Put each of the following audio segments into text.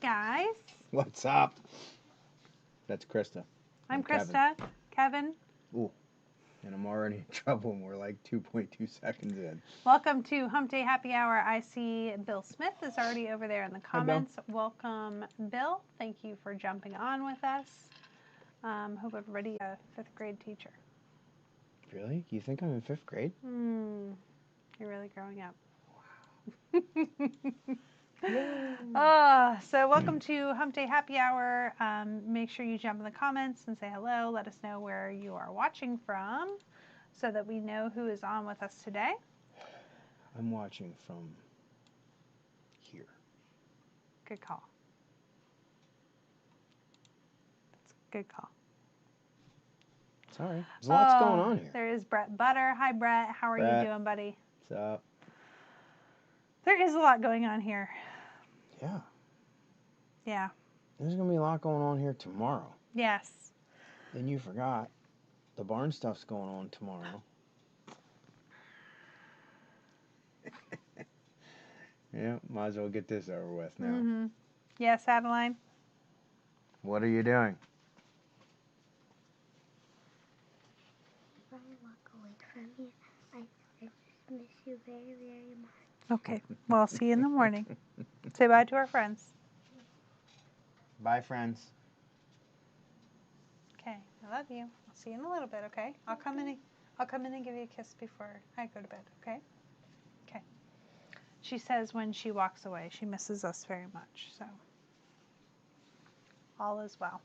guys. What's up? That's Christa. I'm Christa. Kevin. Ooh, and I'm already in trouble and we're like 2.2 seconds in. Welcome to Hump Day Happy Hour. I see Bill Smith is already over there in the comments. Hi, Welcome, Bill. Thank you for jumping on with us. Hope everybody a 5th grade teacher. Really? You think I'm in 5th grade? You're really growing up. Wow. So welcome to Hump Day Happy Hour. Make sure you jump in the comments and say hello. Let us know where you are watching from so that we know who is on with us today. I'm watching from here. Good call. That's a good call. Sorry. There's lots going on here. There is Brett Butter. Hi, Brett. How are you doing, buddy? What's up? There is a lot going on here. Yeah. Yeah. There's going to be a lot going on here tomorrow. Yes. Then you forgot the barn stuff's going on tomorrow. Yeah, might as well get this over with now. Mm-hmm. Yes, Adeline? What are you doing? If I walk away from you, I just miss you very, very much. Okay. Well, I'll see you in the morning. Say bye to our friends. Bye, friends. Okay. I love you. I'll see you in a little bit, okay? I'll come in and give you a kiss before I go to bed, okay? Okay. She says when she walks away, she misses us very much, so all is well.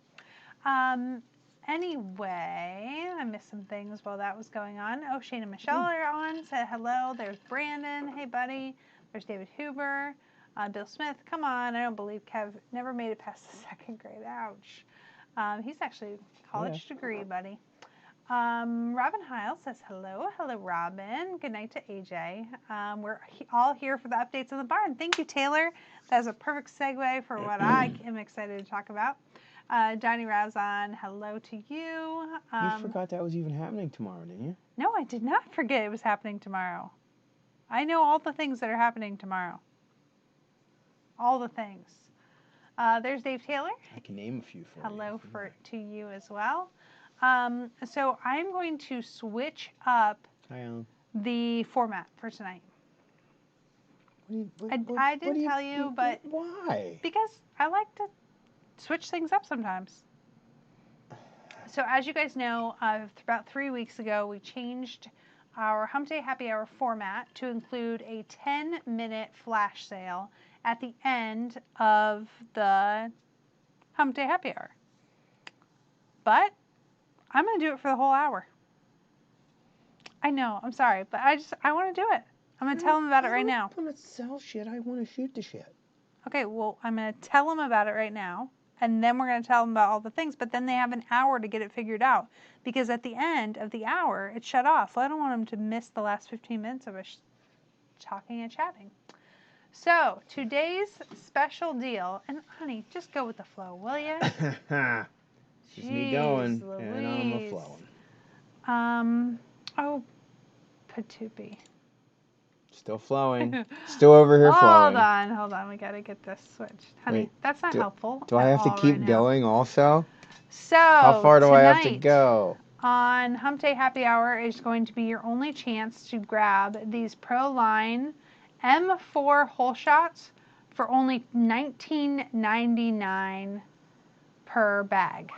Anyway, I missed some things while that was going on. Oh, Shane and Michelle are on. Said hello. There's Brandon. Hey, buddy. There's David Huber. Bill Smith. Come on. I don't believe Kev never made it past the 2nd grade. Ouch. He's actually college degree, buddy. Robin Heil says hello. Hello, Robin. Good night to AJ. We're all here for the updates in the barn. Thank you, Taylor. That's a perfect segue for what I am excited to talk about. Johnny Razan, hello to you. You forgot that was even happening tomorrow, didn't you? No, I did not forget it was happening tomorrow. I know all the things that are happening tomorrow. All the things. There's Dave Taylor. I can name a few for you. Hello to you as well. So I'm going to switch up the format for tonight. I didn't tell you, but why? Because I like to switch things up sometimes. So as you guys know, about 3 weeks ago, we changed our Hump Day Happy Hour format to include a 10-minute flash sale at the end of the Hump Day Happy Hour. But I'm going to do it for the whole hour. I know, I'm sorry, but I want to do it. I'm going to tell them about it right now. I don't want to sell shit, I want to shoot the shit. Okay, well, I'm going to tell them about it right now. And then we're going to tell them about all the things. But then they have an hour to get it figured out. Because at the end of the hour, it's shut off. Well, I don't want them to miss the last 15 minutes of us talking and chatting. So, today's special deal. And, honey, just go with the flow, will you? Just me going, and I'm a-flowing. Oh, Patoopy. Still flowing. Still over here flowing. Hold on. We got to get this switched. Honey, wait, that's not helpful. Do I have to keep going also? So, how far do I have to go? On Hump Day Happy Hour is going to be your only chance to grab these Proline M4 hole shots for only $19.99 per bag.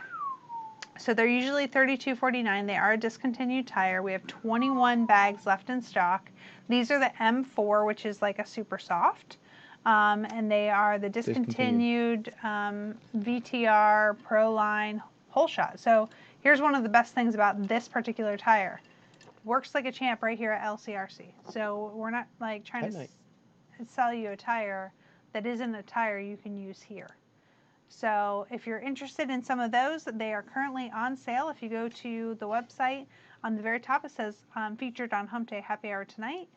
So they're usually $32.49. They are a discontinued tire. We have 21 bags left in stock. These are the M4, which is like a super soft. And they are the discontinued VTR Proline hole shot. So here's one of the best things about this particular tire. Works like a champ right here at LCRC. So we're not like trying to sell you a tire that isn't a tire you can use here. So if you're interested in some of those, they are currently on sale. If you go to the website, on the very top it says featured on Hump Day Happy Hour tonight.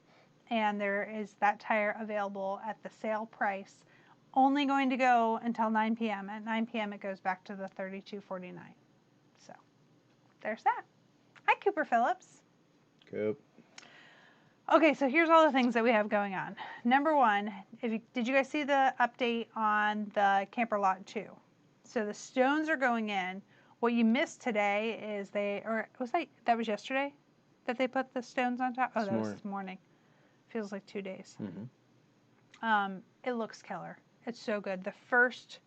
And there is that tire available at the sale price. Only going to go until 9 p.m. At 9 p.m. it goes back to the $32.49. So there's that. Hi, Cooper Phillips. Coop. Okay, so here's all the things that we have going on. number one, did you guys see the update on the camper lot 2? So the stones are going in. What you missed today is that was yesterday that they put the stones on top? Oh, that was this morning. Feels like 2 days. It looks killer. It's so good. The first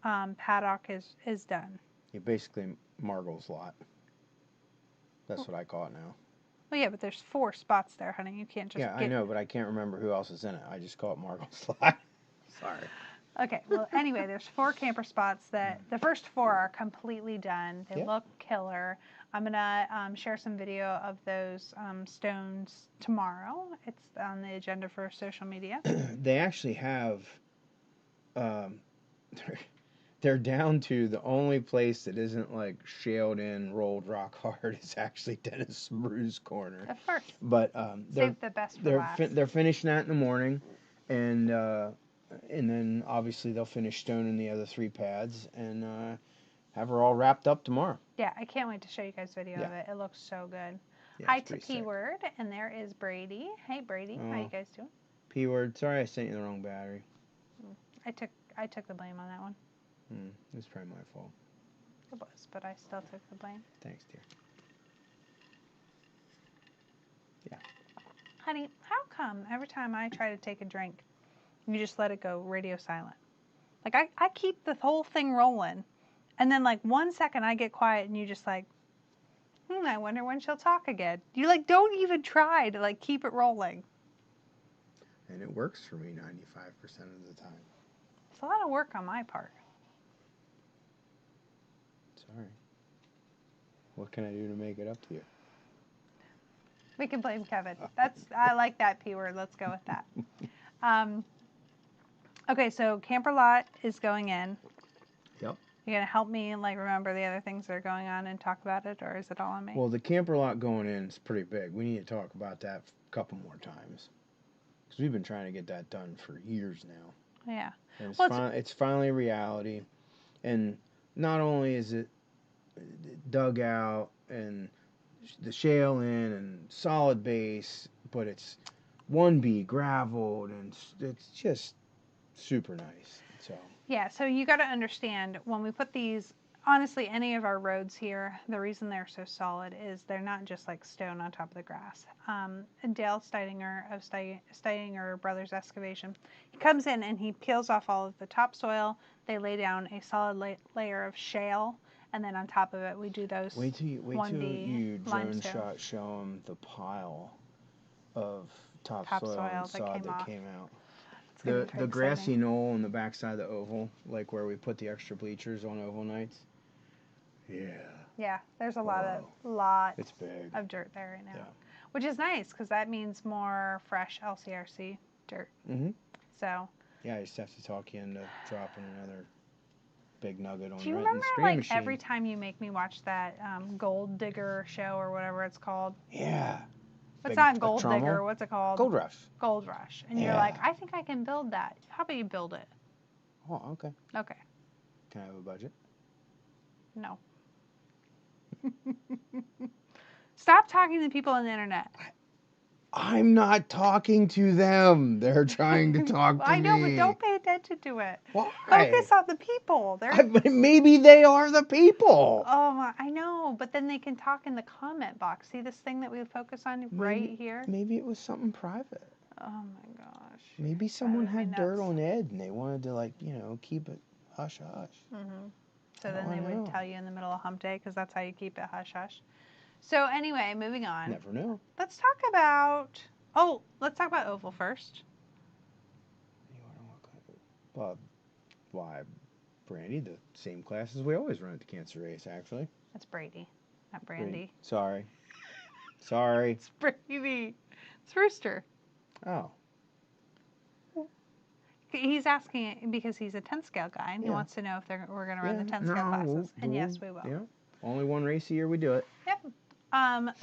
paddock is done. Yeah, basically Margot's lot. That's what I call it now. Well, yeah, but there's 4 spots there, honey. You can't just I know, but I can't remember who else is in it. I just call it Margot's lot. Sorry. Okay, well, anyway, there's 4 camper spots that the first 4 are completely done. They look killer. I'm going to share some video of those stones tomorrow. It's on the agenda for social media. They actually have, they're down to the only place that isn't like shaled in, rolled rock hard is actually Dennis Bru's corner. Of course. But save the best for last. They're finishing that in the morning, and then obviously they'll finish stoning the other 3 pads and have her all wrapped up tomorrow. Yeah, I can't wait to show you guys video of it. It looks so good. Yeah, Hi to P-Word, and there is Brady. Hey, Brady, how you guys doing? P-Word, sorry I sent you the wrong battery. I took the blame on that one. It was probably my fault. It was, but I still took the blame. Thanks, dear. Yeah. Honey, how come every time I try to take a drink, you just let it go radio silent? Like, I keep the whole thing rolling, and then, like, 1 second I get quiet, and you just like, I wonder when she'll talk again. You, like, don't even try to, like, keep it rolling. And it works for me 95% of the time. It's a lot of work on my part. Sorry. What can I do to make it up to you? We can blame Kevin. I like that P-word. Let's go with that. Okay, so camper lot is going in. Yep. You gonna help me like remember the other things that are going on and talk about it, or is it all on me? Well, the camper lot going in is pretty big. We need to talk about that a couple more times because we've been trying to get that done for years now. Yeah. And it's finally reality, and not only is it dug out and the shale in and solid base, but it's 1B graveled and it's just super nice. So yeah, so you got to understand when we put these, honestly, any of our roads here, the reason they're so solid is they're not just like stone on top of the grass. Dale Steidinger of Steidinger Brothers Excavation, he comes in and he peels off all of the topsoil. They lay down a solid layer of shale, and then on top of it we do those wait till you drone limestone. shot show them the pile of topsoil and sod that came out. The grassy knoll on the backside of the oval, like where we put the extra bleachers on oval nights. Yeah. Yeah, there's a lot it's big. of dirt there right now, which is nice because that means more fresh LCRC dirt. So. Yeah, I just have to talk you into dropping another big nugget on. Do you remember like every time you make me watch that Gold Digger show or whatever it's called? Yeah. It's not Gold Digger. What's it called? Gold Rush. Gold Rush. And you're like, I think I can build that. How about you build it? Oh, okay. Okay. Can I have a budget? No. Stop talking to people on the internet. I'm not talking to them. They're trying to talk to me. I know, but don't pay attention to it. Why? Focus on the people. Maybe they are the people. Oh, I know, but then they can talk in the comment box. See this thing that we focus on right here? Maybe it was something private. Oh my gosh. Maybe someone had dirt on Ed and they wanted to keep it hush hush. So then they would tell you in the middle of hump day because that's how you keep it hush hush. So anyway, moving on. Never know. Let's talk about Oval first. Why, Brandy, the same classes we always run at the cancer race, actually. That's Brady, not Brandy. Sorry. It's Brady. It's Rooster. Oh. He's asking because he's a 10 scale guy and he wants to know if we're going to run the 10 scale classes. And yes, we will. Yeah. Only one race a year we do it. Yep.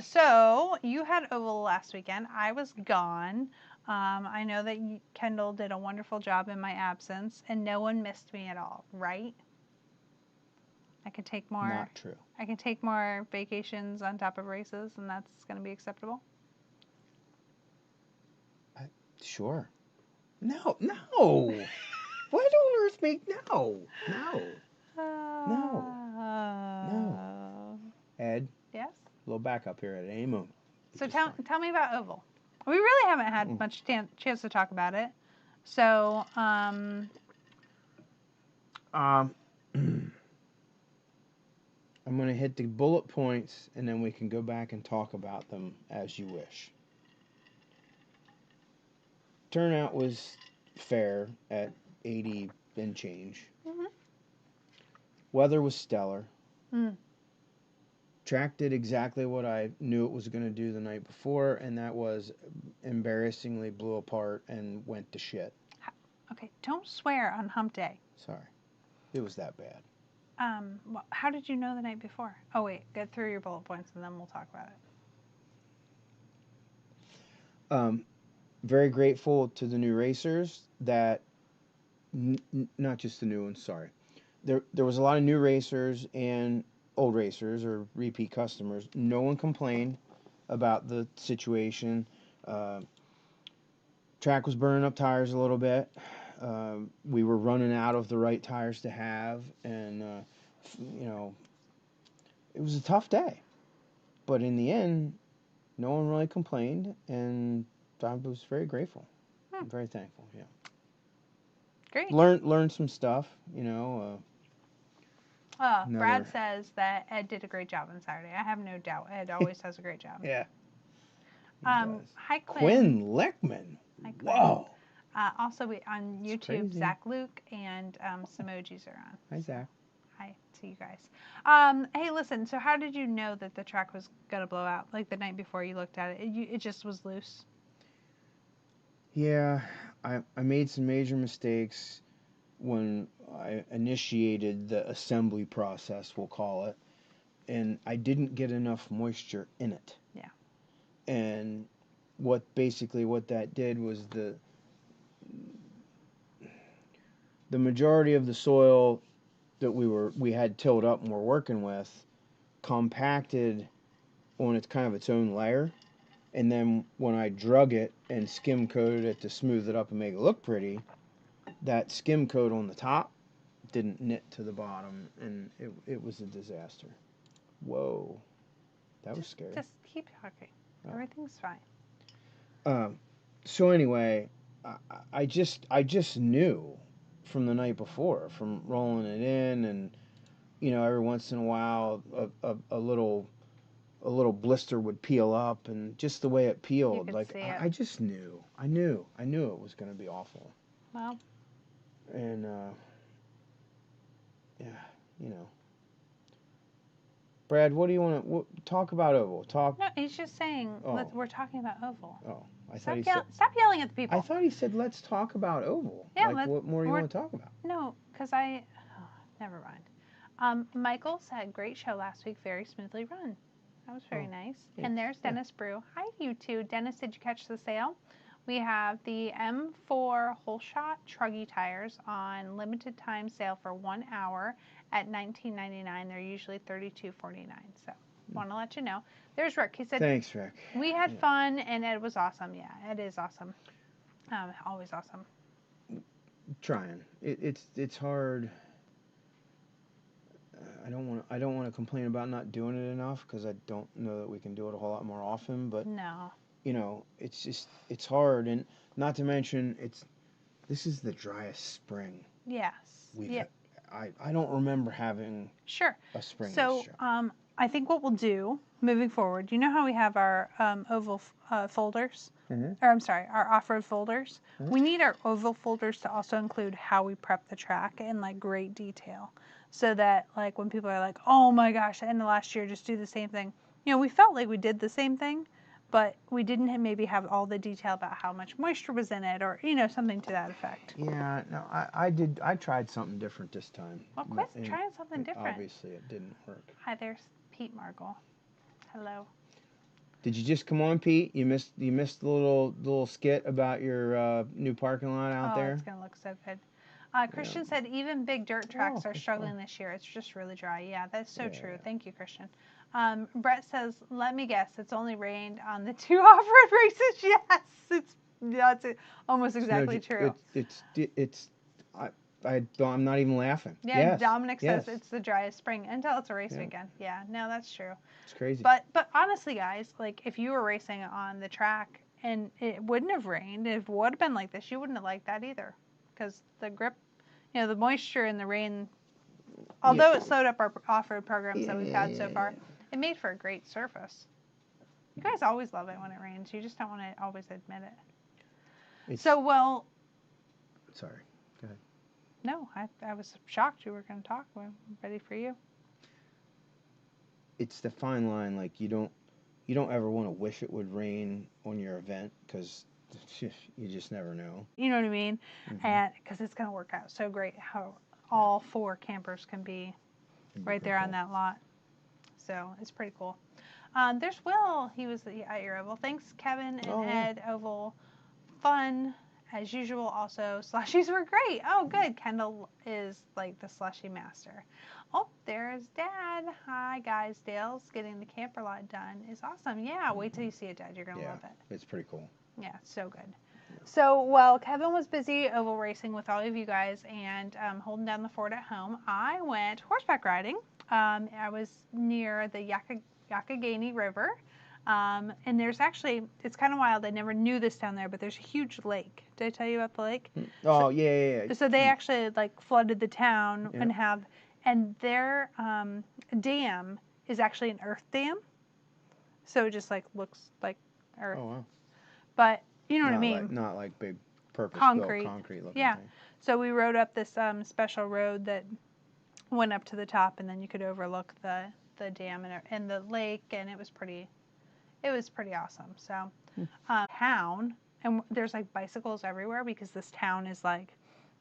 So you had Oval last weekend. I was gone. I know that Kendall did a wonderful job in my absence, and no one missed me at all, right? I can take more. Not true. I can take more vacations on top of races, and that's going to be acceptable? Sure. No. What on earth make no? Ed, Yes. a little backup here at any moment. So Just fine. tell me about oval. We really haven't had much chance to talk about it. So I'm going to hit the bullet points, and then we can go back and talk about them as you wish. Turnout was fair at 80 and change. Mhm. Weather was stellar. Mm. Track did exactly what I knew it was going to do the night before, and that was embarrassingly blew apart and went to shit. Okay, don't swear on hump day. Sorry. It was that bad. Well, how did you know the night before? Oh wait, get through your bullet points and then we'll talk about it. Very grateful to the new racers that, not just the new ones, sorry. There was a lot of new racers and old racers or repeat customers. No one complained about the situation. Track was burning up tires a little bit. We were running out of the right tires to have, and it was a tough day. But in the end, no one really complained, and I was very grateful. I'm very thankful. Yeah. Great. Learned some stuff. Brad says that Ed did a great job on Saturday. I have no doubt. Ed always does a great job. Yeah. Hi, Quinn Leckman. Hi, Quinn. Whoa. Also, on YouTube, Zach Luke and some emojis are on. Hi, Zach. Hi to you guys. Hey, listen. So, how did you know that the track was gonna blow out? Like the night before you looked at it, it just was loose. Yeah, I made some major mistakes when I initiated the assembly process, we'll call it, and I didn't get enough moisture in it. Yeah. And what that did was the majority of the soil that we had tilled up and were working with compacted on its own layer, and then when I drug it and skim coated it to smooth it up and make it look pretty, that skim coat on the top didn't knit to the bottom, and it was a disaster. Whoa, that was scary. Just keep talking. Everything's fine. So anyway, I just knew from the night before, from rolling it in, and every once in a while a little blister would peel up, and just the way it peeled, I just knew. I knew it was going to be awful. Well. And Brad, what do you want to talk about oval? No, he's just saying we're talking about oval. Oh, Stop yelling at the people. I thought he said let's talk about oval. Yeah, what more do you want to talk about? No, because never mind. Michael said great show last week, very smoothly run. That was very nice. Thanks. And there's Dennis Brew. Hi, you two. Dennis, did you catch the sale? We have the M4 Whole Shot Truggy tires on limited time sale for 1 hour at $19.99. They're usually $32.49. So, want to let you know. There's Rick. He said, thanks, Rick. We had fun and Ed was awesome. Yeah, Ed is awesome. Always awesome. Trying. It's hard. I don't want to complain about not doing it enough, because I don't know that we can do it a whole lot more often. But no. It's hard, and not to mention this is the driest spring. Yes. I don't remember having a spring. So I think what we'll do moving forward, you know how we have our oval folders, or I'm sorry, our off-road folders. We need our oval folders to also include how we prep the track in great detail, so that when people are like, oh my gosh, at the end of last year just do the same thing. We felt like we did the same thing, but we didn't maybe have all the detail about how much moisture was in it, or something to that effect. Yeah, no, I did. I tried something different this time. Well, quit trying something different. Obviously, it didn't work. Hi, there's Pete Margle. Hello. Did you just come on, Pete? You missed the little skit about your new parking lot out there. Oh, it's gonna look so good. Christian said even big dirt tracks are struggling this year. It's just really dry. Yeah, that's so true. Yeah. Thank you, Christian. Brett says, let me guess, it's only rained on the 2 off-road races. Yes, That's almost exactly true. I'm not even laughing. Yeah, Yes. Dominic Yes. says it's the driest spring until it's a race Yeah. weekend. Yeah, no, that's true. It's crazy. But honestly, guys, like if you were racing on the track and it wouldn't have rained, it would have been like this, you wouldn't have liked that either, because the grip, the moisture and the rain, although it slowed up our off-road programs that we've had so far, it made for a great surface. You guys always love it when it rains. You just don't want to always admit it. Sorry. Go ahead. No, I was shocked you were going to talk. We're ready for you. It's the fine line. Like you don't ever want to wish it would rain on your event, because you just never know. You know what I mean? Mm-hmm. And because it's going to work out so great how all 4 campers can be right there on that lot. So it's pretty cool. There's Will. He was at your oval. Thanks, Kevin and Ed. Oval fun as usual. Also, slushies were great. Oh, good. Kendall is like the slushie master. Oh, there's Dad. Hi, guys. Dale's getting the camper lot done. Is awesome. Yeah, wait till you see it, Dad. You're going to love it. It's pretty cool. Yeah, so good. So, well, Kevin was busy oval racing with all of you guys and holding down the fort at home. I went horseback riding. I was near the Yakagani River. And there's actually, it's kind of wild. I never knew this down there, but there's a huge lake. Did I tell you about the lake? Oh, yeah. So they actually like flooded the town and their dam is actually an earth dam. So it just like looks like earth. Oh, wow. But you know what I mean? Not like big purpose-built concrete looking thing. So we rode up this special road that went up to the top, and then you could overlook the dam and the lake, and it was pretty awesome. So town, and there's like bicycles everywhere because this town is like,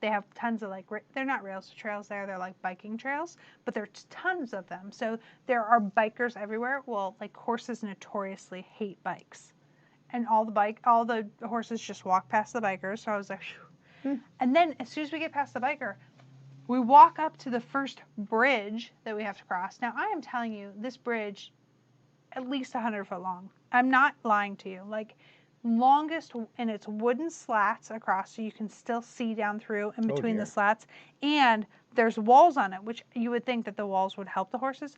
they have tons of like, they're not rails to trails there, they're like biking trails, but there's tons of them. So there are bikers everywhere. Well, like horses notoriously hate bikes. And all the horses just walk past the bikers. So I was like, phew. And then as soon as we get past the biker, we walk up to the first bridge that we have to cross. Now, I am telling you, this bridge, at least 100 foot long. I'm not lying to you. Like, longest, and it's wooden slats across, so you can still see down through in between the slats. And there's walls on it, which you would think that the walls would help the horses.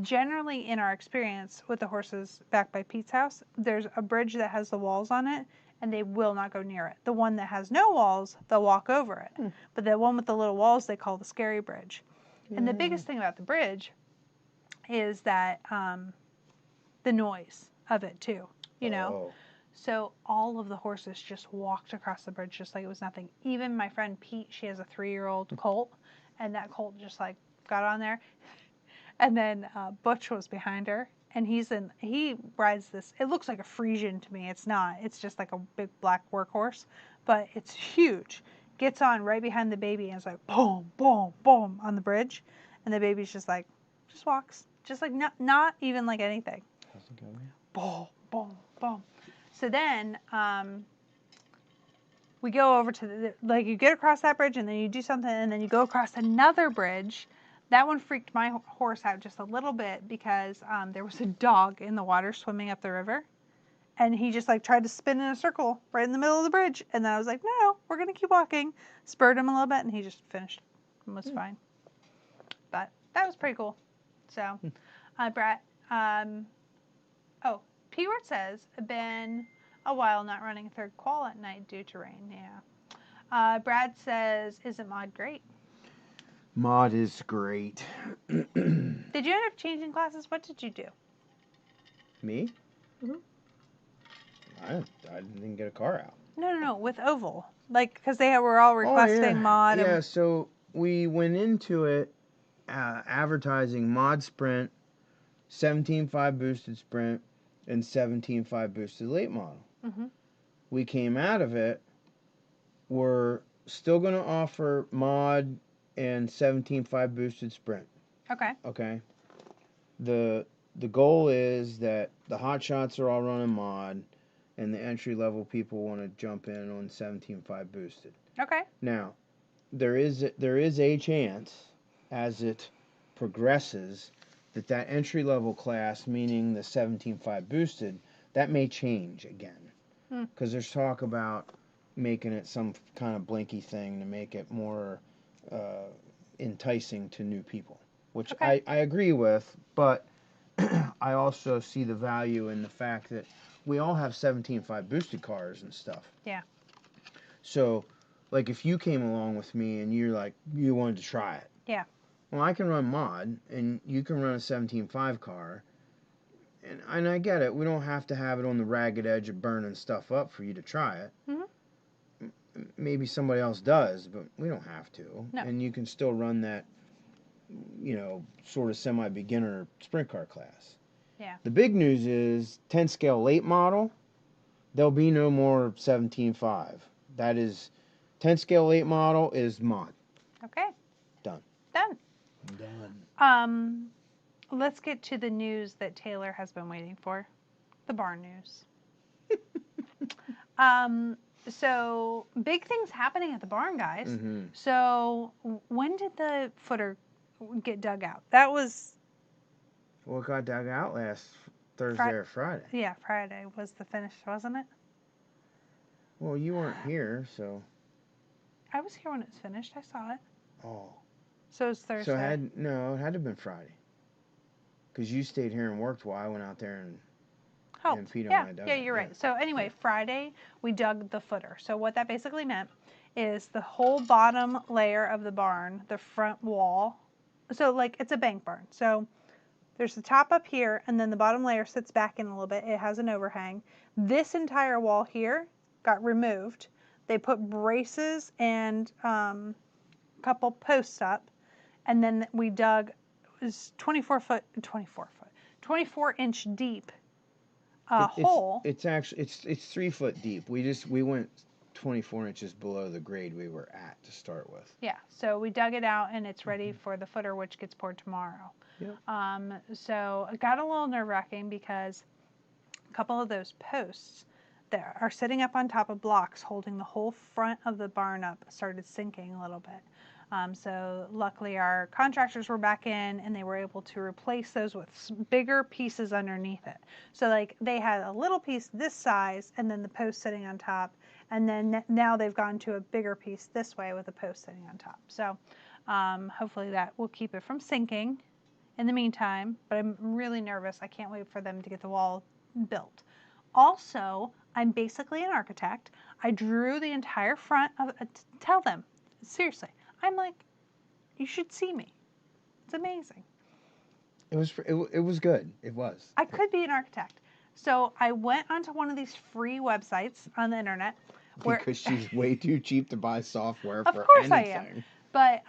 Generally, in our experience with the horses back by Pete's house, there's a bridge that has the walls on it, and they will not go near it. The one that has no walls, they'll walk over it. But the one with the little walls, they call the scary bridge. And the biggest thing about the bridge is that the noise of it, too, you know? So all of the horses just walked across the bridge just like it was nothing. Even my friend Pete, she has a 3-year-old colt, and that colt just like got on there. And then Butch was behind her, and he rides this. It looks like a Frisian to me. It's not. It's just like a big black workhorse, but it's huge. Gets on right behind the baby, and it's like boom, boom, boom on the bridge, and the baby's just walks, just like not even like anything. Boom, boom, boom. So then we go over to like you get across that bridge, and then you do something, and then you go across another bridge. That one freaked my horse out just a little bit because there was a dog in the water swimming up the river. And he just like tried to spin in a circle right in the middle of the bridge. And then I was like, no, we're going to keep walking. Spurred him a little bit, and he just finished and was fine. But that was pretty cool. So, Brett, P-Word says, been a while not running third qual at night due to rain. Yeah. Brad says, isn't mod great? Mod is great. Did you end up changing classes? What did you do? Me? I didn't get a car out. No, with Oval. Like, because they were all requesting mod. Yeah, so we went into it advertising mod sprint, 17.5 boosted sprint, and 17.5 boosted late model. We came out of it. We're still going to offer mod and 17.5 boosted sprint. Okay. The goal is that the hot shots are all running mod, and the entry level people want to jump in on 17.5 boosted. Okay. Now, there is a chance as it progresses that entry level class, meaning the 17.5 boosted, that may change again. because there's talk about making it some kind of blinky thing to make it more enticing to new people, which Okay. I agree with, but I also see the value in the fact that we all have 17.5 boosted cars and stuff. Yeah. So, like, if you came along with me and you're like, you wanted to try it. Yeah. Well, I can run mod, and you can run a 17.5 car. And I get it. We don't have to have it on the ragged edge of burning stuff up for you to try it. Maybe somebody else does, but we don't have to. No. And you can still run that, sort of semi-beginner sprint car class. Yeah. The big news is 10 scale late model, there'll be no more 17.5. That is 10 scale late model is mod. Okay. Done. Let's get to the news that Taylor has been waiting for. The barn news. So big things happening at the barn, guys. Mm-hmm. So when did the footer get dug out? That was... Well, it got dug out last Thursday or Friday. Yeah, Friday was the finish, wasn't it? Well, you weren't here, so... I was here when it was finished. I saw it. Oh. So it was Thursday. So it had to have been Friday. Because you stayed here and worked while I went out there and peed on my dug. Yeah, you're right. So anyway, Friday we dug the footer. So what that basically meant is the whole bottom layer of the barn, the front wall. So like it's a bank barn. So there's the top up here, and then the bottom layer sits back in a little bit. It has an overhang. This entire wall here got removed. They put braces and a couple posts up, and then we dug, it was 24-inch deep hole. It's actually it's 3 foot deep. We went 24 inches below the grade we were at to start with. Yeah, so we dug it out and it's ready for the footer, which gets poured tomorrow. Yep. So it got a little nerve-wracking because a couple of those posts that are sitting up on top of blocks holding the whole front of the barn up started sinking a little bit. So luckily our contractors were back in and they were able to replace those with bigger pieces underneath it. So like they had a little piece this size and then the post sitting on top, and then now they've gone to a bigger piece this way with a post sitting on top. So hopefully that will keep it from sinking in the meantime, but I'm really nervous. I can't wait for them to get the wall built. Also, I'm basically an architect. I drew the entire front of tell them, seriously, I'm like, you should see me. It's amazing. It was good. It was. I could be an architect. So I went onto one of these free websites on the internet. Because she's way too cheap to buy software for anything. Of course I am. But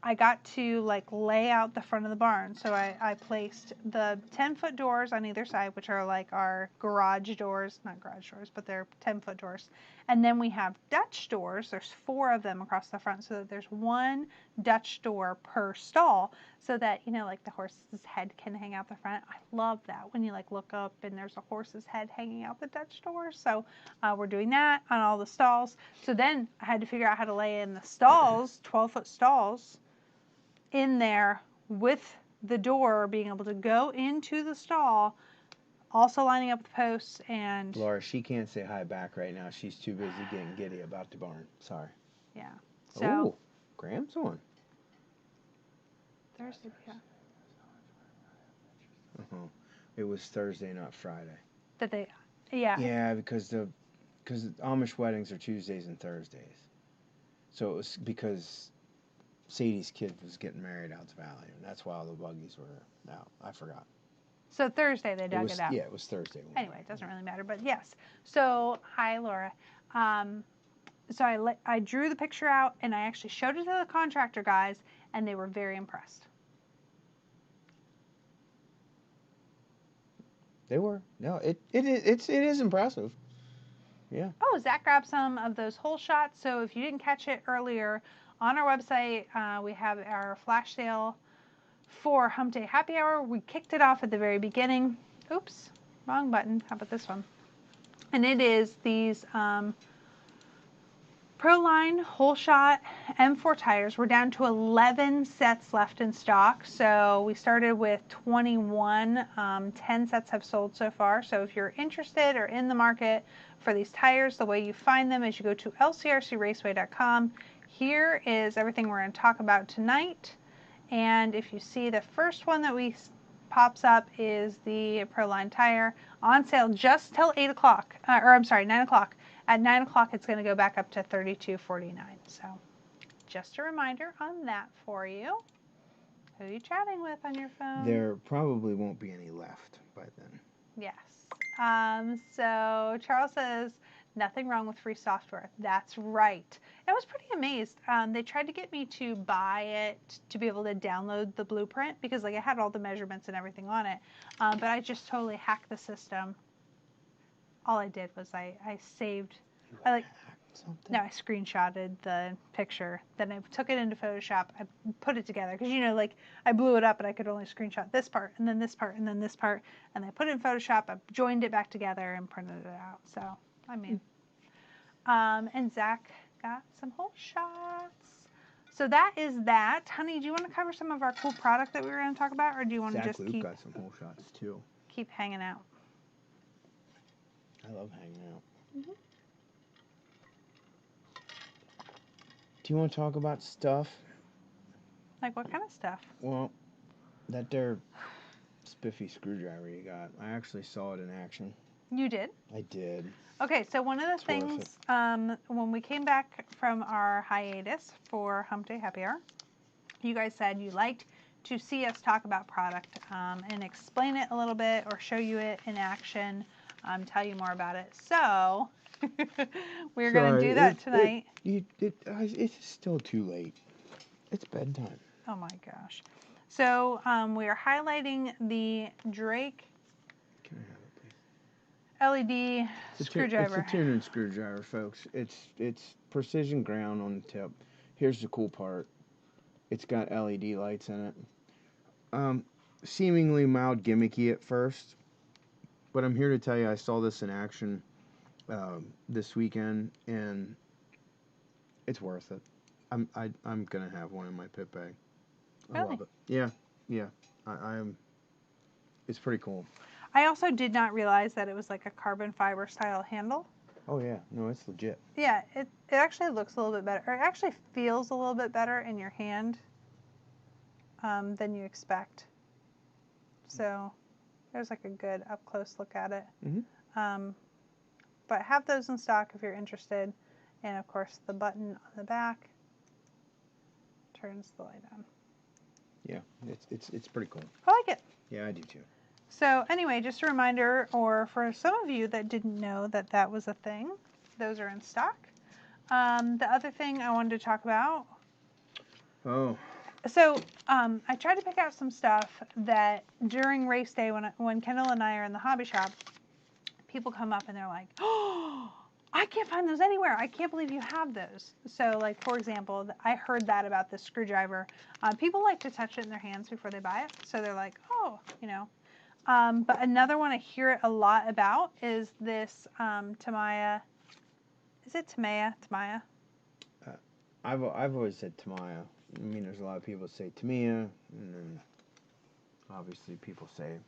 I got to like lay out the front of the barn. So I placed the 10-foot doors on either side, which are like our garage doors, not garage doors, but they're 10-foot doors. And then we have Dutch doors. There's 4 of them across the front, so that there's 1 Dutch door per stall, so that, like the horse's head can hang out the front. I love that when you like look up and there's a horse's head hanging out the Dutch door. So we're doing that on all the stalls. So then I had to figure out how to lay in the stalls, 12-foot stalls, in there with the door being able to go into the stall, also lining up the posts. And Laura, she can't say hi back right now. She's too busy getting giddy about the barn. Sorry. Yeah. So oh, Graham's on. Thursday. Yeah. It was Thursday, not Friday. That they, yeah. Yeah, because Amish weddings are Tuesdays and Thursdays. So it was because Sadie's kid was getting married out to Valley, and that's why all the buggies were out. I forgot. So Thursday they dug it out. Yeah, it was Thursday. Anyway, it doesn't really matter, but yes. So, hi, Laura. So I drew the picture out, and I actually showed it to the contractor guys, and they were very impressed. They were. No, it is impressive. Yeah. Oh, Zach grabbed some of those whole shots. So if you didn't catch it earlier, on our website, we have our flash sale for Hump Day Happy Hour. We kicked it off at the very beginning. Oops, wrong button. How about this one? And it is these Pro Proline whole shot M4 tires. We're down to 11 sets left in stock. So we started with 21. 10 sets have sold so far. So if you're interested or in the market for these tires, the way you find them is you go to lcrcraceway.com. Here is everything we're going to talk about tonight. And if you see, the first one that pops up is the Proline tire, on sale just till 8 o'clock, or I'm sorry, 9 o'clock. At 9 o'clock, it's going to go back up to $32.49. So just a reminder on that for you. Who are you chatting with on your phone? There probably won't be any left by then. Yes. So Charles says, nothing wrong with free software. That's right. I was pretty amazed. They tried to get me to buy it to be able to download the blueprint because like it had all the measurements and everything on it. But I just totally hacked the system. All I did was I saved, I screenshotted the picture, then I took it into Photoshop, I put it together, because you know, like, I blew it up and I could only screenshot this part, and then this part, and then this part, and I put it in Photoshop, I joined it back together and printed it out, so, I mean, and Zach got some whole shots. So that is that. Honey, do you want to cover some of our cool product that we were going to talk about, or do you want to just Luke got some whole shots, too. Keep hanging out? I love hanging out. Mm-hmm. Do you want to talk about stuff? Like what kind of stuff? Well, that there spiffy screwdriver you got, I actually saw it in action. You did? I did. Okay, so one of the things, when we came back from our hiatus for Hump Day Happy Hour, you guys said you liked to see us talk about product and explain it a little bit or show you it in action. Tell you more about it. So we're going to do that tonight. It's still too late. It's bedtime. Oh my gosh. So we are highlighting the Drake Can I have it, please? LED screwdriver. It's a tuning screwdriver, folks. It's precision ground on the tip. Here's the cool part. It's got LED lights in it. Seemingly mild gimmicky at first. But I'm here to tell you, I saw this in action this weekend, and it's worth it. I'm gonna have one in my pit bag. I love it. Yeah. I am. It's pretty cool. I also did not realize that it was like a carbon fiber style handle. Oh yeah, no, it's legit. Yeah, it actually looks a little bit better, or it actually feels a little bit better in your hand than you expect. So. There's like a good up close look at it. Mm-hmm. But have those in stock if you're interested. And of course the button on the back turns the light on. Yeah, it's pretty cool. I like it. Yeah, I do too. So anyway, just a reminder, or for some of you that didn't know that that was a thing, those are in stock. The other thing I wanted to talk about. Oh. So I tried to pick out some stuff that during race day when Kendall and I are in the hobby shop, people come up and they're like, oh, I can't find those anywhere. I can't believe you have those. So like, for example, I heard that about this screwdriver. People like to touch it in their hands before they buy it. So they're like, oh, you know. But another one I hear it a lot about is this Tamiya. Is it Tamiya? Tamiya? I've always said Tamiya. I mean, there's a lot of people that say Tamiya, and then obviously people say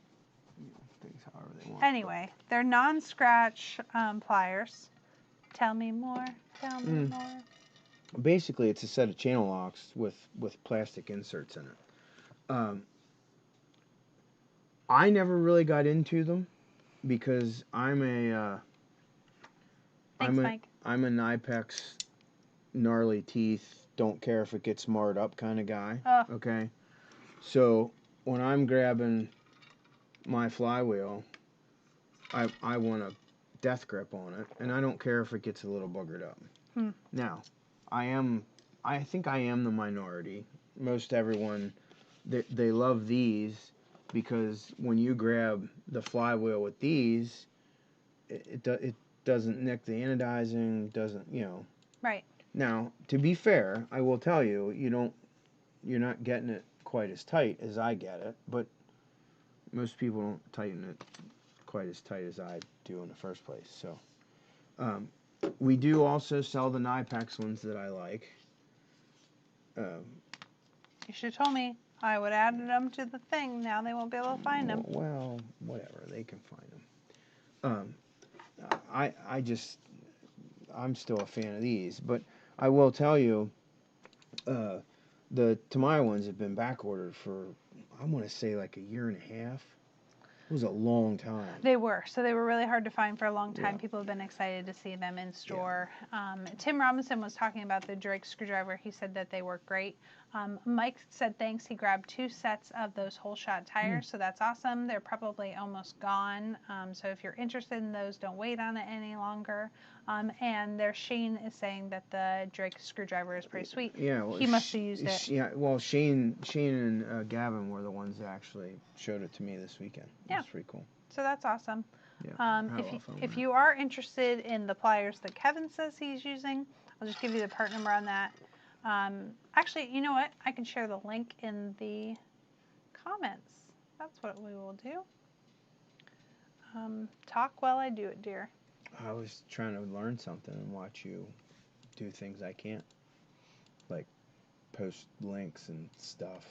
things however they want. Anyway, they're non-scratch pliers. Tell me more. Tell me more. Basically, it's a set of channel locks with plastic inserts in it. I never really got into them because I'm a Nipex gnarly teeth. Don't care if it gets marred up kind of guy. Okay, so when I'm grabbing my flywheel, I want a death grip on it, and I don't care if it gets a little boogered up. Now, I think I am the minority. Most everyone, they love these because when you grab the flywheel with these, it doesn't nick the anodizing, doesn't, you know. Right. Now, to be fair, I will tell you, you're not getting it quite as tight as I get it, but most people don't tighten it quite as tight as I do in the first place. So, We do also sell the Nypex ones that I like. You should have told me. I would have added them to the thing. Now they won't be able to find them. Well, whatever. They can find them. I'm still a fan of these, but I will tell you, the Tamaya ones have been back ordered for, I want to say like a year and a half. It was a long time. They were. So they were really hard to find for a long time. Yeah. People have been excited to see them in store. Tim Robinson was talking about the Drake screwdriver. He said that they work great. Mike said thanks. He grabbed 2 sets of those whole shot tires. So that's awesome. They're probably almost gone. So if you're interested in those, don't wait on it any longer. And their Shane is saying that the Drake screwdriver is pretty sweet. Yeah, well, he must have used it. Yeah, well, Shane and Gavin were the ones that actually showed it to me this weekend. Yeah. That's pretty cool. So that's awesome. Yeah, If you are interested in the pliers that Kevin says he's using, I'll just give you the part number on that. Actually, you know what? I can share the link in the comments. That's what we will do. Talk while I do it, dear. I was trying to learn something and watch you do things I can't, like post links and stuff.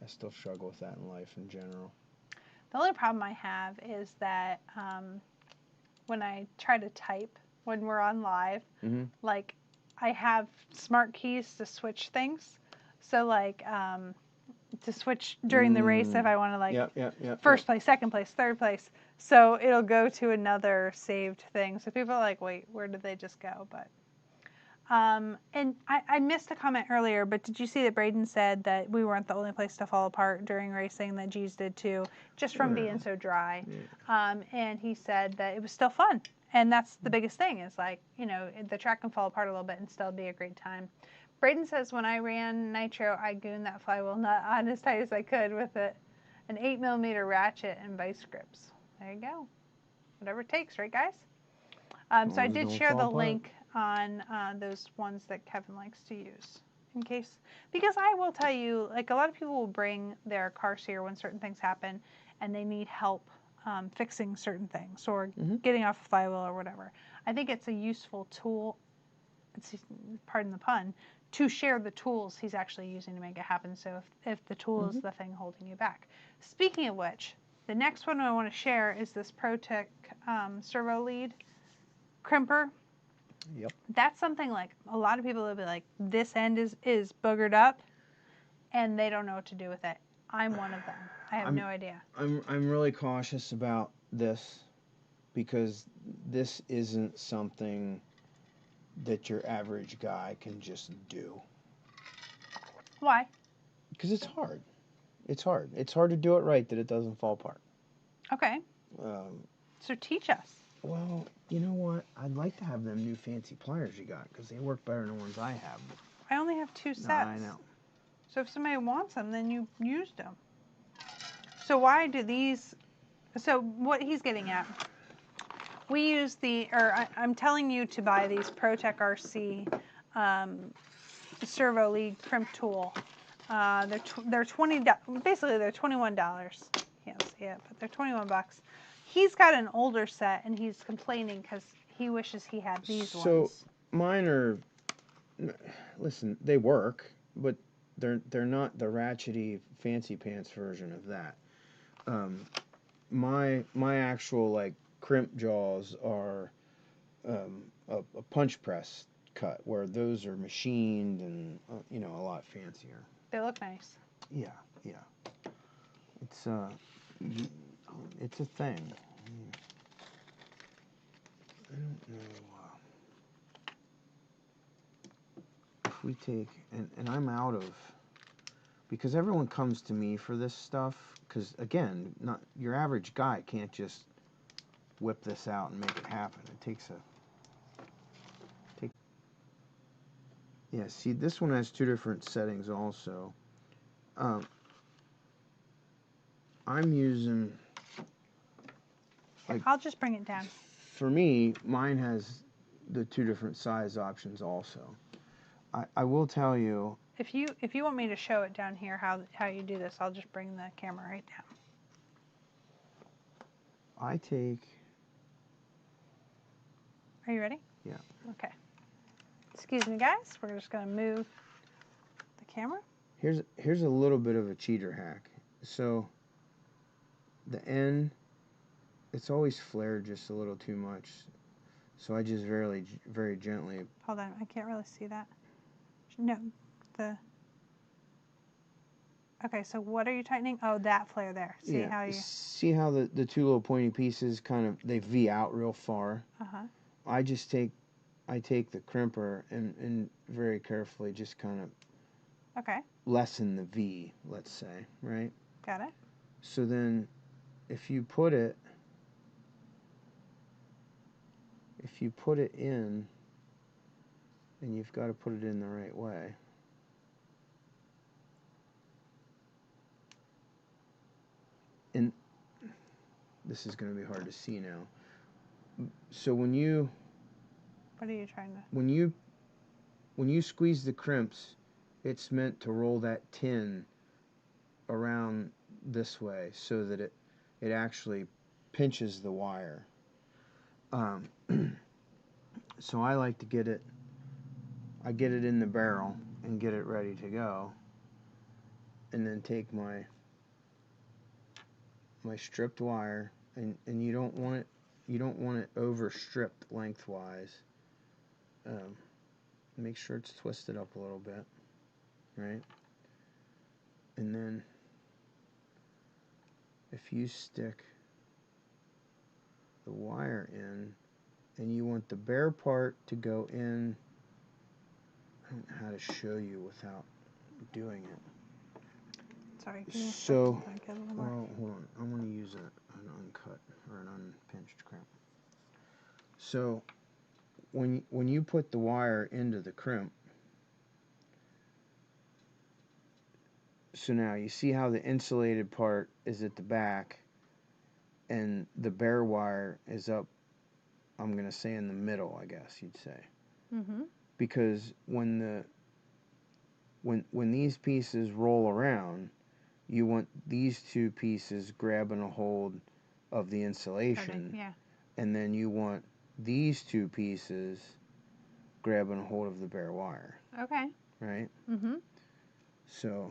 I still struggle with that in life in general. The only problem I have is that when I try to type when we're on live, like I have smart keys to switch things. So like to switch during the race if I want to like first place, second place, third place. So it'll go to another saved thing. So people are like, wait, where did they just go? But and I missed a comment earlier, but did you see that Braden said that we weren't the only place to fall apart during racing, that G's did too, just from being so dry. And he said that it was still fun. And that's the biggest thing is like, you know, the track can fall apart a little bit and still be a great time. Braden says when I ran Nitro, I gooned that flywheel nut on as tight as I could with an 8mm ratchet and vice grips. There you go. Whatever it takes, right guys? So I did share the link on those ones that Kevin likes to use in case, because I will tell you, like a lot of people will bring their cars here when certain things happen and they need help fixing certain things or getting off a flywheel or whatever. I think it's a useful tool, pardon the pun, to share the tools he's actually using to make it happen. So if the tool is the thing holding you back. Speaking of which, the next one I want to share is this ProTech servo lead crimper. Yep. That's something like a lot of people will be like, this end is boogered up and they don't know what to do with it. I'm one of them. I have no idea. I'm really cautious about this because this isn't something that your average guy can just do. Why? Because it's hard. It's hard. It's hard to do it right that it doesn't fall apart. Okay. So teach us. Well, you know what? I'd like to have them new fancy pliers you got because they work better than the ones I have. I only have 2 sets. No, I know. So if somebody wants them, then you used them. So why do these? So what he's getting at, we use I'm telling you to buy these ProTech RC servo lead crimp tool. They're $20. Basically, they're $21. Can't see it, but they're $21. He's got an older set, and he's complaining because he wishes he had these ones. So mine are. Listen, they work, but they're not the ratchety fancy pants version of that. My actual like crimp jaws are a punch press cut, where those are machined and a lot fancier. They look nice. Yeah. It's a thing. I don't know if we take and I'm out of, because everyone comes to me for this stuff. Because again, not your average guy can't just whip this out and make it happen. It takes Yeah, see, this one has 2 different settings also. I'm using, I'll just bring it down. For me, mine has the 2 different size options also. I will tell you. If you want me to show it down here how you do this, I'll just bring the camera right down. I take. Are you ready? Yeah. Okay. Excuse me, guys. We're just going to move the camera. Here's a little bit of a cheater hack. So the end, it's always flared just a little too much. So I just very gently. Hold on, I can't really see that. No, okay, so what are you tightening? Oh, that flare there. See how you... See how the two little pointy pieces kind of, they V out real far? Uh-huh. I take the crimper and very carefully just kind of lessen the V, let's say, right? Got it. So then if you put it in, and you've got to put it in the right way. And this is going to be hard to see now. So when you... What are you trying to... When you squeeze the crimps, it's meant to roll that tin around this way so that it actually pinches the wire. So I like to get it in the barrel and get it ready to go, and then take my stripped wire, and you don't want it over stripped lengthwise. Make sure it's twisted up a little bit, right? And then if you stick the wire in, and you want the bare part to go in, I don't know how to show you without doing it. Sorry, can you so, get a little more? well, hold on. I'm going to use an uncut or an unpinched crimp. So when you put the wire into the crimp, so now you see how the insulated part is at the back and the bare wire is up, I'm going to say in the middle, I guess you'd say. Mm-hmm. Because when these pieces roll around, you want these two pieces grabbing a hold of the insulation. Yeah. And then you want these two pieces grabbing a hold of the bare wire. Okay. Right? Mm-hmm. So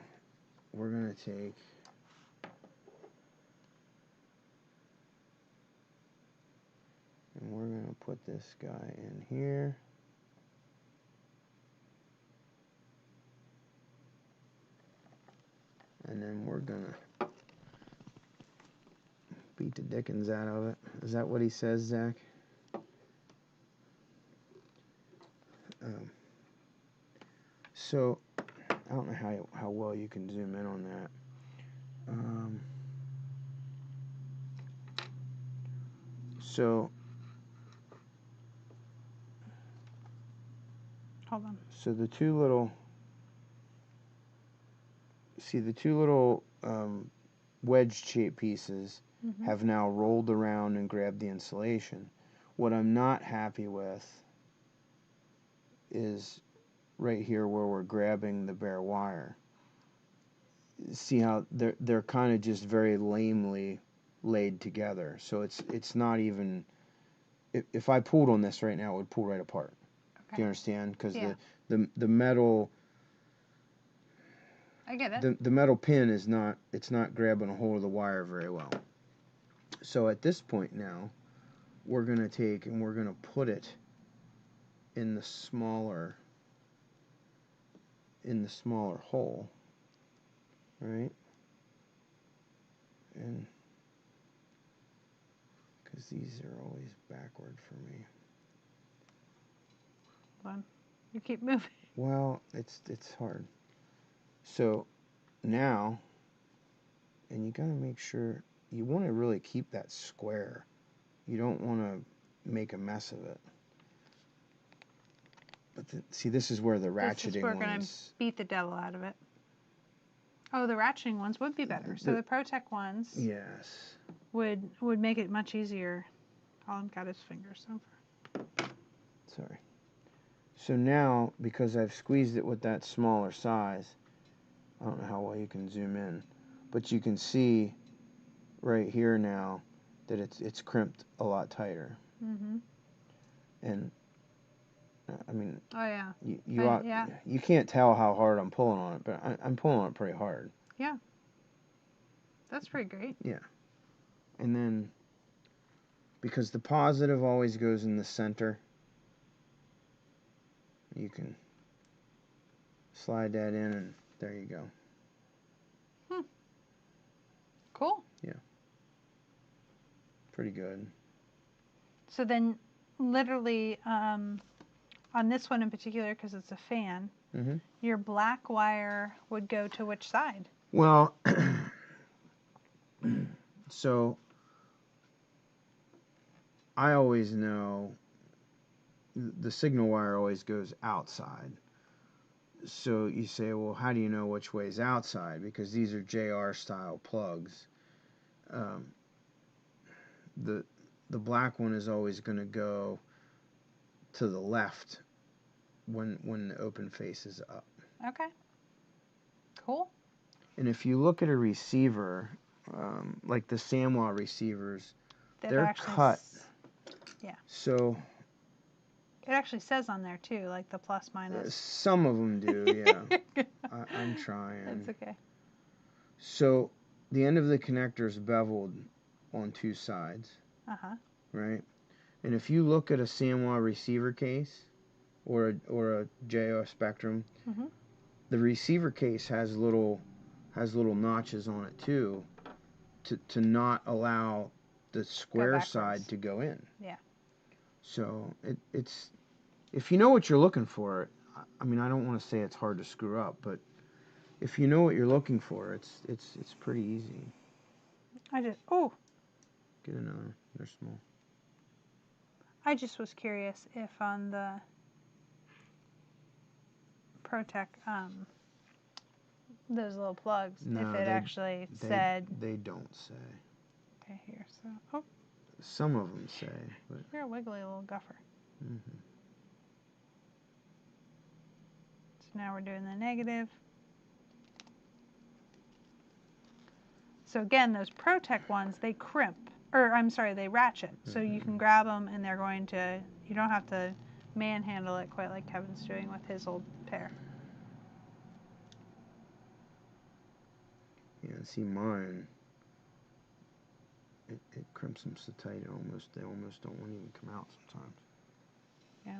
we're going to take... and we're going to put this guy in here. And then we're going to beat the dickens out of it. Is that what he says, Zach? So, I don't know how well you can zoom in on that. So, hold on. So the two little... see, the two little wedge-shaped pieces have now rolled around and grabbed the insulation. What I'm not happy with is right here where we're grabbing the bare wire. See how they're kind of just very lamely laid together. So it's not even... if I pulled on this right now, it would pull right apart. Okay. Do you understand? Because the metal... I get it. The metal pin is not grabbing a hold of the wire very well. So at this point now, we're going to take and we're going to put it in the smaller hole, right? And because these are always backward for me. Hold on. You keep moving. Well, it's hard. So now, and you got to make sure you want to really keep that square. You don't want to make a mess of it. But see, this is where the ratcheting we're going to beat the devil out of it. Oh, the ratcheting ones would be better. So the ProTech ones would make it much easier. Colin got his fingers over. Sorry. So now, because I've squeezed it with that smaller size, I don't know how well you can zoom in, but you can see right here now that it's crimped a lot tighter. Mm-hmm. And I mean, Oh yeah. you you can't tell how hard I'm pulling on it, but I'm pulling on it pretty hard. Yeah. That's pretty great. Yeah. And then, because the positive always goes in the center, you can slide that in and there you go. Cool. Yeah. Pretty good. So then, literally, on this one in particular, because it's a fan, your black wire would go to which side? Well, so I always know the signal wire always goes outside. So you say, well, how do you know which way is outside? Because these are JR style plugs. The black one is always going to go to the left when the open face is up. Okay. Cool. And if you look at a receiver, like the Samwa receivers, they're cut. Yeah. So it actually says on there too, like the plus minus. Some of them do, yeah. I'm trying. That's okay. So the end of the connector is beveled on two sides. Right? And if you look at a Samwa receiver case or a JO Spectrum, the receiver case has little notches on it too, to not allow the square side to go in. Yeah. So it's if you know what you're looking for, I mean, I don't want to say it's hard to screw up, but if you know what you're looking for, it's pretty easy. Get another. They're small. I just was curious if on the ProTech, those little plugs, if it actually said. They don't say. Okay, here. So, some of them say, but you're a wiggly little guffer. So now we're doing the negative. So again, those ProTech ones, they crimp, or I'm sorry, they ratchet. So you can grab them and they're going to, you don't have to manhandle it quite like Kevin's doing with his old pair. Yeah, see mine, it crimps them so tight they almost don't want to even come out sometimes. Yeah.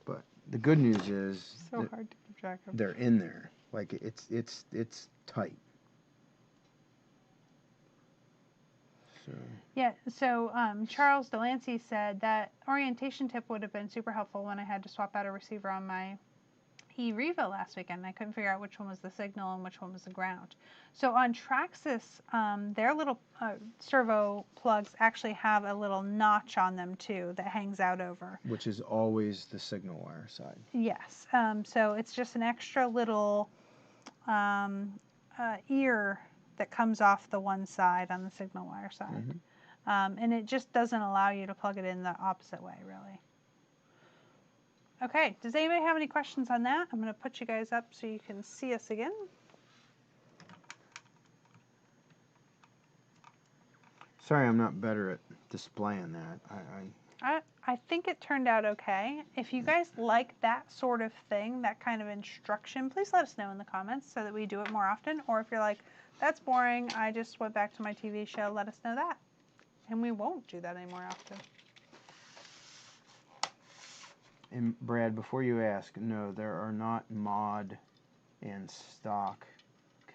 But the good news is so hard to keep track of. They're in there. Like it's tight. So. Yeah, so Charles Delancey said that orientation tip would have been super helpful when I had to swap out a receiver on my e-Revo last weekend. I couldn't figure out which one was the signal and which one was the ground. So on Traxxas, their little servo plugs actually have a little notch on them too that hangs out over. Which is always the signal wire side. Yes, so it's just an extra little ear that comes off the one side on the signal wire side. And it just doesn't allow you to plug it in the opposite way, really. Okay, does anybody have any questions on that? I'm going to put you guys up so you can see us again. Sorry, I'm not better at displaying that. I think it turned out okay. If you guys like that sort of thing, that kind of instruction, please let us know in the comments so that we do it more often. Or if you're like, that's boring, I just went back to my TV show, let us know that. And we won't do that any more often. And Brad, before you ask, no, there are not mod and stock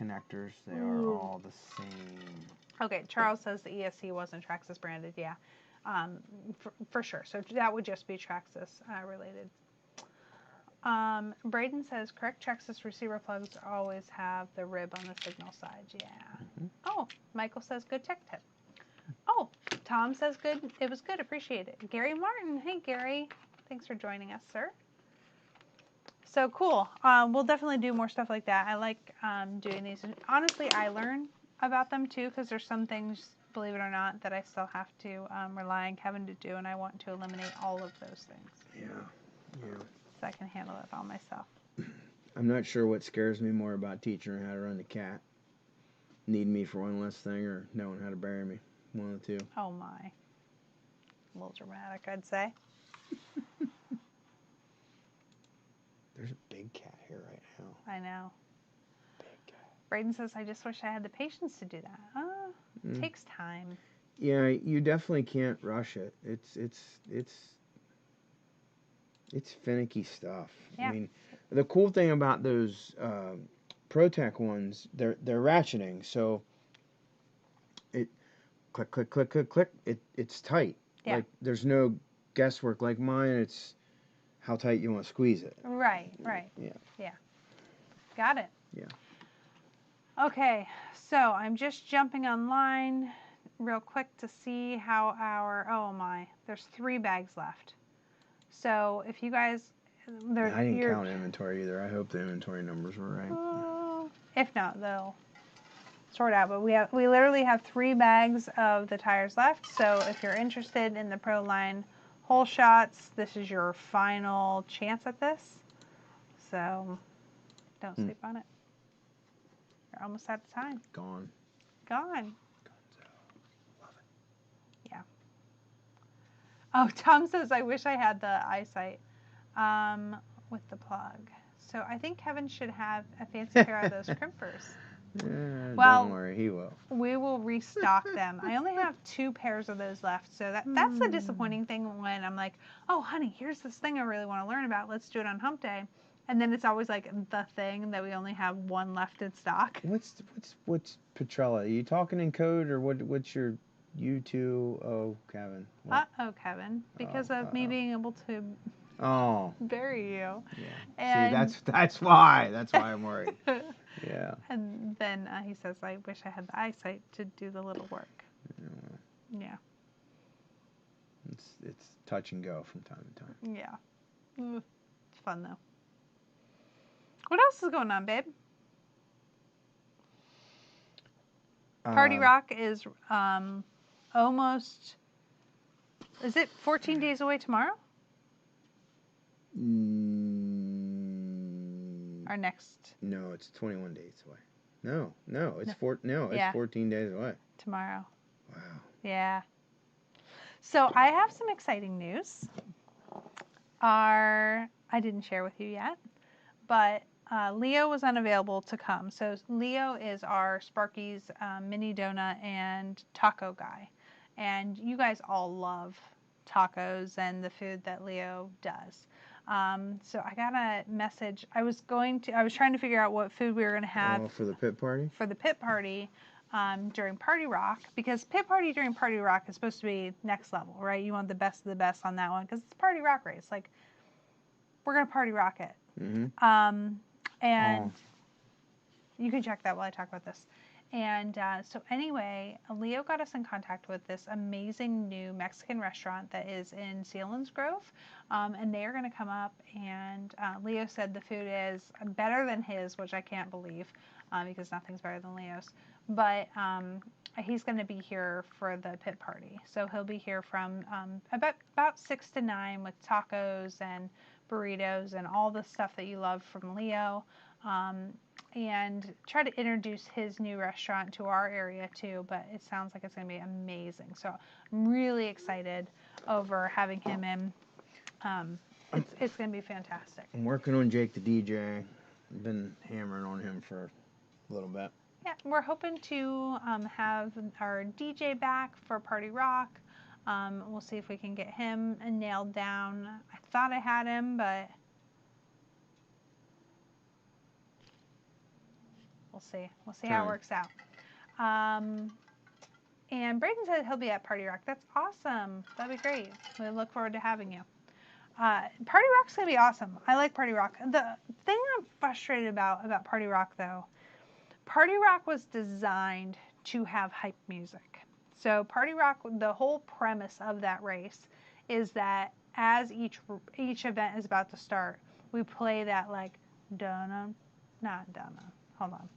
connectors. They are all the same. Okay, Charles says the ESC wasn't Traxxas branded. Yeah, for sure. So that would just be Traxxas related. Braden says correct Traxxas receiver plugs always have the rib on the signal side. Yeah. Oh, Michael says good tech tip. Oh, Tom says good. It was good. Appreciate it. Gary Martin. Hey, Gary. Thanks for joining us, sir. So cool. We'll definitely do more stuff like that. I like doing these. Honestly, I learn about them too because there's some things, believe it or not, that I still have to rely on Kevin to do, and I want to eliminate all of those things. Yeah. So I can handle it all myself. I'm not sure what scares me more about teaching her how to run the cat. Needing me for one less thing or knowing how to bury me. One of the two. Oh my. A little dramatic, I'd say. There's a big cat here right now. I know. Big cat. Braden says, I just wish I had the patience to do that. Oh, it takes time. Yeah, you definitely can't rush it. It's finicky stuff. Yeah. I mean, the cool thing about those ProTech ones, they're ratcheting, so it click click click click click. It's tight. Yeah. Like there's no guesswork. Like mine, it's how tight you want to squeeze it. Right. Yeah. Got it. Yeah. Okay, so I'm just jumping online real quick to see how oh my, there's 3 bags left. So if you guys, I didn't count inventory either. I hope the inventory numbers were right. If not, they'll sort out. But we literally have 3 bags of the tires left. So if you're interested in the Pro Line whole shots, this is your final chance at this. So don't sleep on it. You're almost out of time. Gone. Gone. Love it. Yeah. Oh, Tom says, I wish I had the eyesight with the plug. So I think Kevin should have a fancy pair of those crimpers. Well, don't worry, he will. We will restock them. I only have 2 pairs of those left. So that's the disappointing thing when I'm like, oh, honey, here's this thing I really want to learn about. Let's do it on Hump Day. And then it's always like the thing that we only have 1 left in stock. What's Petrella? Are you talking in code or what's your U2O, Kevin? Uh-oh, Kevin. Because of me being able to bury you. Yeah. And see, that's why. That's why I'm worried. Yeah. And then he says, I wish I had the eyesight to do the little work. Yeah. It's touch and go from time to time. Yeah. It's fun though. What else is going on, babe? Party Rock is almost, is it 14 days away tomorrow? Our next. No, it's 21 days away. No, it's 14 days away. Tomorrow. Wow. Yeah. So I have some exciting news. I didn't share with you yet, but Leo was unavailable to come. So Leo is our Sparky's mini donut and taco guy. And you guys all love tacos and the food that Leo does. So I got a message. I was trying to figure out what food we were going to have. For the pit party? For the pit party during Party Rock. Because pit party during Party Rock is supposed to be next level, right? You want the best of the best on that one because it's Party Rock race. Like, we're going to Party Rock it. Mm-hmm. And you can check that while I talk about this. And so anyway, Leo got us in contact with this amazing new Mexican restaurant that is in Selinsgrove. And they are going to come up, and Leo said the food is better than his, which I can't believe because nothing's better than Leo's. But he's going to be here for the pit party. So he'll be here from about 6 to 9 with tacos and burritos and all the stuff that you love from Leo, and try to introduce his new restaurant to our area too, but it sounds like it's going to be amazing. So I'm really excited over having him in. It's going to be fantastic. I'm working on Jake the DJ. I've been hammering on him for a little bit. Yeah, we're hoping to have our DJ back for Party Rock. We'll see if we can get him nailed down. I thought I had him, but we'll see. We'll see how it works out. And Braden said he'll be at Party Rock. That's awesome. That'd be great. We look forward to having you. Party Rock's going to be awesome. I like Party Rock. The thing I'm frustrated about Party Rock, though, Party Rock was designed to have hype music. So Party Rock, the whole premise of that race is that as each event is about to start, we play that like dun not dun. Hold on,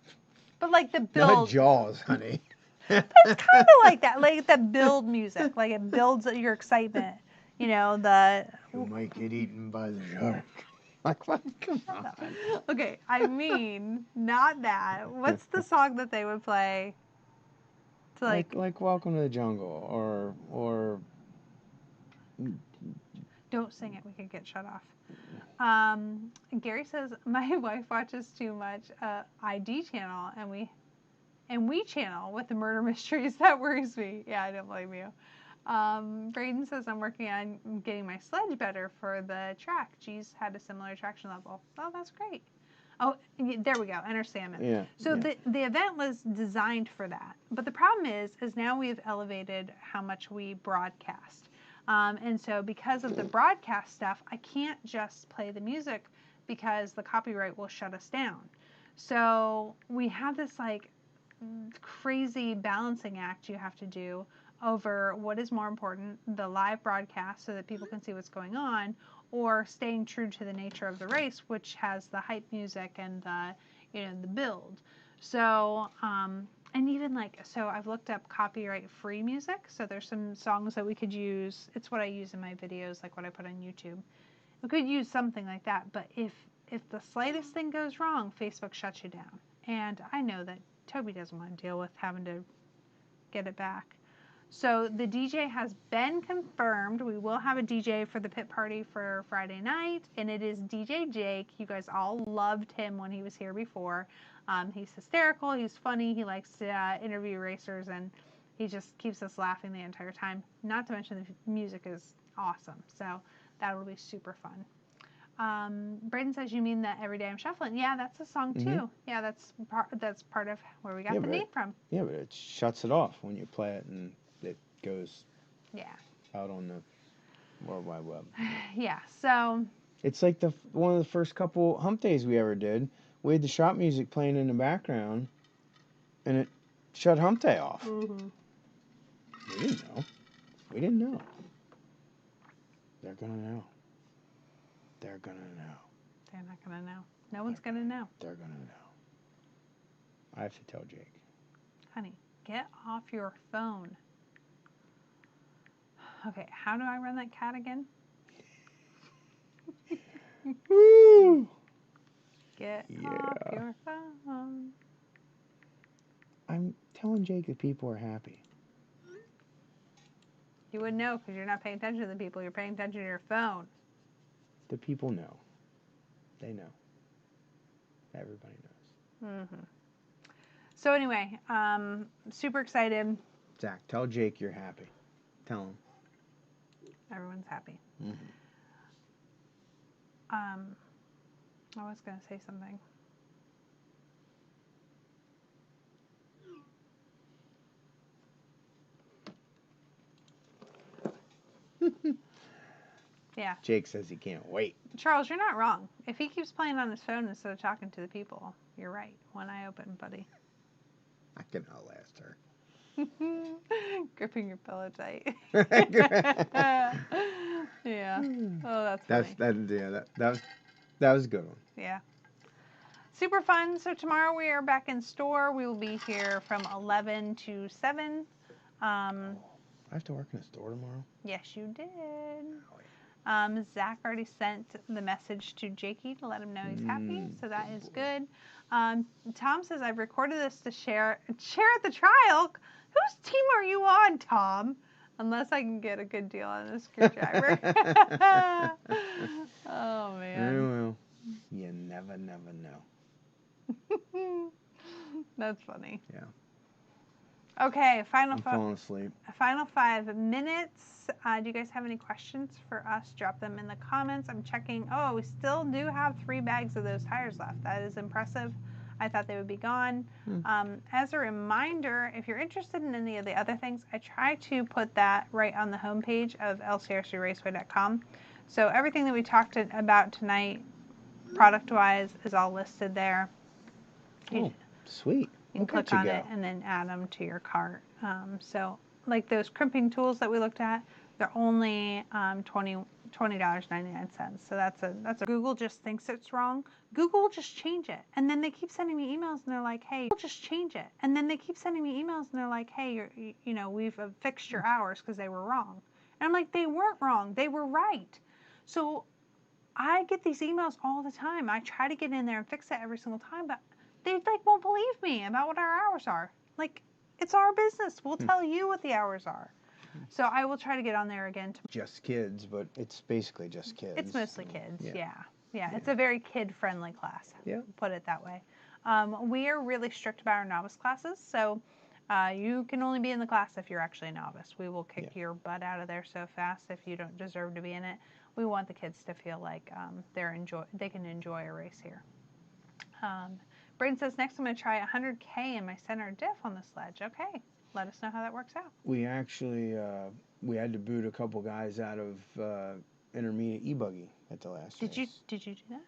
but like the build. Not Jaws, honey. It's kind of like that, like the build music, like it builds your excitement. You know the. You might get eaten by the shark. Like what? Come on. Okay, I mean not that. What's the song that they would play? Like Welcome to the Jungle or Don't sing it. We could get shut off. Gary says, my wife watches too much ID channel and we channel with the murder mysteries. That worries me. Yeah, I don't blame you. Braden says, I'm working on getting my sledge better for the track. G's had a similar traction level. Oh, that's great. Oh, there we go. Enter salmon. Yeah. So the event was designed for that. But the problem is now we've elevated how much we broadcast. And so because of the broadcast stuff, I can't just play the music because the copyright will shut us down. So we have this like crazy balancing act you have to do over what is more important, the live broadcast so that people can see what's going on, or staying true to the nature of the race, which has the hype music and the, the build. So, and even so I've looked up copyright-free music. So there's some songs that we could use. It's what I use in my videos, like what I put on YouTube. We could use something like that, but if the slightest thing goes wrong, Facebook shuts you down. And I know that Toby doesn't want to deal with having to get it back. So the DJ has been confirmed. We will have a DJ for the pit party for Friday night, and it is DJ Jake. You guys all loved him when he was here before. He's hysterical. He's funny. He likes to interview racers, and he just keeps us laughing the entire time. Not to mention the music is awesome. So that will be super fun. Braden says, you mean that Every Day I'm Shuffling? Yeah, that's a song too. Mm-hmm. Yeah, that's part of where we got the name from. Yeah, but it shuts it off when you play it, and it goes out on the World Wide Web. Yeah, so it's like one of the first couple hump days we ever did. We had the shop music playing in the background, and it shut hump day off. Mm-hmm. We didn't know. They're gonna know. They're gonna know. They're not gonna know. No one's gonna know. They're gonna know. I have to tell Jake. Honey, get off your phone. Okay, how do I run that cat again? Woo! Get off your phone. I'm telling Jake that people are happy. You wouldn't know because you're not paying attention to the people. You're paying attention to your phone. The people know. They know. Everybody knows. Mm-hmm. So anyway, super excited. Zach, tell Jake you're happy. Tell him. Everyone's happy. Mm-hmm. I was going to say something. Yeah. Jake says he can't wait. Charles, you're not wrong. If he keeps playing on his phone instead of talking to the people, you're right. One eye open, buddy. I can outlast her. Gripping your pillow tight. Yeah. Oh, that's funny. That was a good one. Yeah. Super fun. So tomorrow we are back in store. We will be here from 11 to 7. I have to work in a store tomorrow? Yes, you did. Zach already sent the message to Jakey to let him know he's happy, so that is good. Tom says, I've recorded this to share at the trial. Whose team are you on, Tom? Unless I can get a good deal on this screwdriver. Oh, man. Well, you never know. That's funny. Yeah. Okay, I'm falling asleep. Final 5 minutes. Do you guys have any questions for us? Drop them in the comments. I'm checking. Oh, we still do have 3 bags of those tires left. That is impressive. I thought they would be gone. As a reminder, if you're interested in any of the other things, I try to put that right on the homepage of LCRCRaceway.com. So everything that we talked about tonight, product-wise, is all listed there. Oh, sweet. You can click on it and then add them to your cart. So like those crimping tools that we looked at, they're only $20.99. So that's a Google just thinks it's wrong. Google will just change it. And then they keep sending me emails and they're like, hey, Google just change it. And then they keep sending me emails and they're like, hey, we've fixed your hours because they were wrong. And I'm like, they weren't wrong. They were right. So I get these emails all the time. I try to get in there and fix it every single time, but they won't believe me about what our hours are. Like, it's our business. We'll tell you what the hours are. So I will try to get on there again. Just kids, but it's basically just kids. It's mostly kids, Yeah. yeah. It's a very kid-friendly class. Yeah. Put it that way. We are really strict about our novice classes, so you can only be in the class if you're actually a novice. We will kick your butt out of there so fast if you don't deserve to be in it. We want the kids to feel like they can enjoy a race here. Braden says, next I'm going to try 100K in my center diff on the sledge. Okay, let us know how that works out. We actually, we had to boot a couple guys out of intermediate e-buggy at the last race. Did you do that?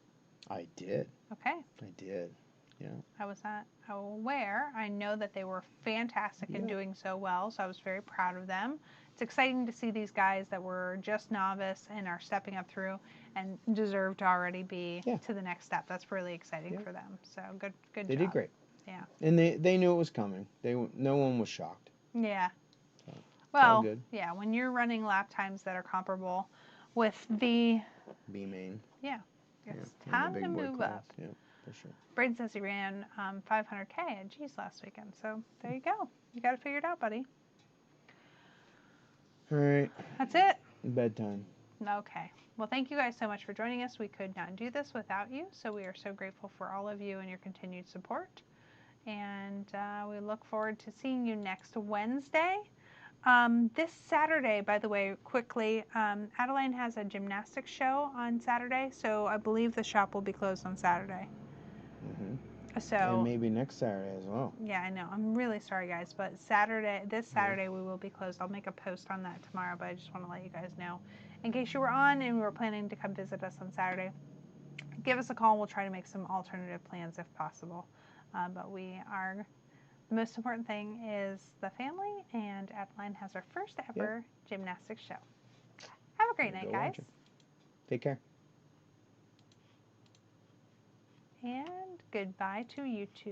I did. Okay. I did. Yeah. I was not aware. I know that they were fantastic in doing so well, so I was very proud of them. It's exciting to see these guys that were just novice and are stepping up through and deserve to already be to the next step. That's really exciting for them. So good job. They did great. Yeah. And they knew it was coming. No one was shocked. Yeah. So, well, all good. Yeah, when you're running lap times that are comparable with the B main. Yeah. It's time to move up. Yeah, for sure. Braden says he ran 500K at G's last weekend. So there you go. You got it figured out, buddy. All right. That's it. Bedtime. Okay. Well, thank you guys so much for joining us. We could not do this without you. So we are so grateful for all of you and your continued support. And we look forward to seeing you next Wednesday. This Saturday, by the way, quickly, Adeline has a gymnastics show on Saturday, so I believe the shop will be closed on Saturday. So and maybe next Saturday as well. Yeah, I know. I'm really sorry, guys, but this Saturday we will be closed. I'll make a post on that tomorrow, but I just want to let you guys know. In case you were on and we were planning to come visit us on Saturday, give us a call. We'll try to make some alternative plans if possible. But the most important thing is the family, and Adeline has her first ever gymnastics show. Have a great night, guys. Take care. And goodbye to YouTube.